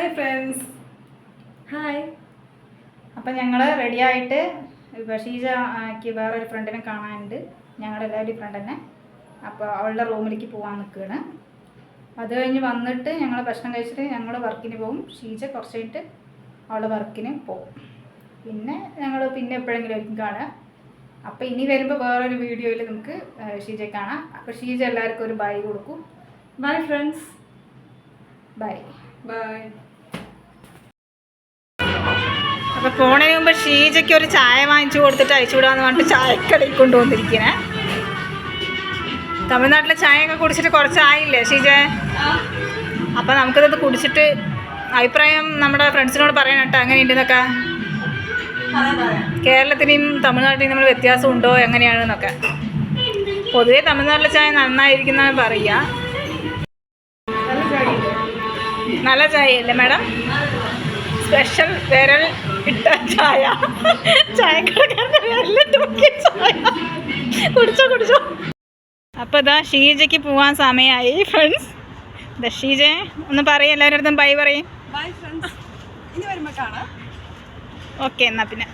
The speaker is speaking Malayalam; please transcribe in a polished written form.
Hi friends. ഹായ്. അപ്പം ഞങ്ങൾ റെഡിയായിട്ട് ഇപ്പോൾ ഷീജയ്ക്ക് വേറൊരു ഫ്രണ്ടിനെ കാണാനുണ്ട്. ഞങ്ങളെല്ലാവരും ഫ്രണ്ട് തന്നെ. അപ്പോൾ അവളുടെ റൂമിലേക്ക് പോകാൻ നിൽക്കുകയാണ്. അത് കഴിഞ്ഞ് വന്നിട്ട് ഞങ്ങൾ ഭക്ഷണം കഴിച്ചിട്ട് ഞങ്ങൾ വർക്കിന് പോകും. ഷീജ കുറച്ച് കഴിഞ്ഞിട്ട് അവളുടെ വർക്കിന് പോകും. പിന്നെ ഞങ്ങൾ പിന്നെ എപ്പോഴെങ്കിലും ആയിരിക്കും കാണുക. അപ്പോൾ ഇനി വരുമ്പോൾ വേറൊരു വീഡിയോയിൽ നമുക്ക് ഷീജയെ കാണാം. അപ്പോൾ ഷീജ എല്ലാവർക്കും ഒരു ബൈ കൊടുക്കും. Bye friends. Bye bye. അപ്പോൾ പോണതിന് മുമ്പ് ഷീജയ്ക്ക് ഒരു ചായ വാങ്ങിച്ചു കൊടുത്തിട്ട് അയച്ചു വിടാന്ന് പറഞ്ഞിട്ട് ചായക്കടയിൽ കൊണ്ടുവന്നിരിക്കണേ. തമിഴ്നാട്ടിലെ ചായയൊക്കെ കുടിച്ചിട്ട് കുറച്ചായില്ലേ ഷീജ? അപ്പം നമുക്കിത് കുടിച്ചിട്ട് അഭിപ്രായം നമ്മുടെ ഫ്രണ്ട്സിനോട് പറയണം കേട്ടോ, എങ്ങനെയുണ്ടെന്നൊക്കെ. കേരളത്തിനെയും തമിഴ്നാട്ടിനെയും നമ്മൾ വ്യത്യാസം ഉണ്ടോ എങ്ങനെയാണെന്നൊക്കെ. പൊതുവേ തമിഴ്നാട്ടിലെ ചായ നന്നായിരിക്കുന്നതാണ് പറയുക. നല്ല ചായയല്ലേ മാഡം? സ്പെഷ്യൽ വിരൽ ഇട്ട ചായ. ചായക്കടക്കാരൻ്റെ വിരലിട്ട് മുക്കിയ ചായ. കുടിച്ചോ കുടിച്ചോ. അപ്പോൾ ഇതാ ഷീജയ്ക്ക് പോകാൻ സമയമായി ഫ്രണ്ട്സ്. ഷീജ ഒന്ന് പറയും, എല്ലാവരുടെ അടുത്തും ബൈ പറയും. Bye friends. ഇനി വരുമ്പോൾ കാണാം. ഓക്കെ, എന്നാൽ പിന്നെ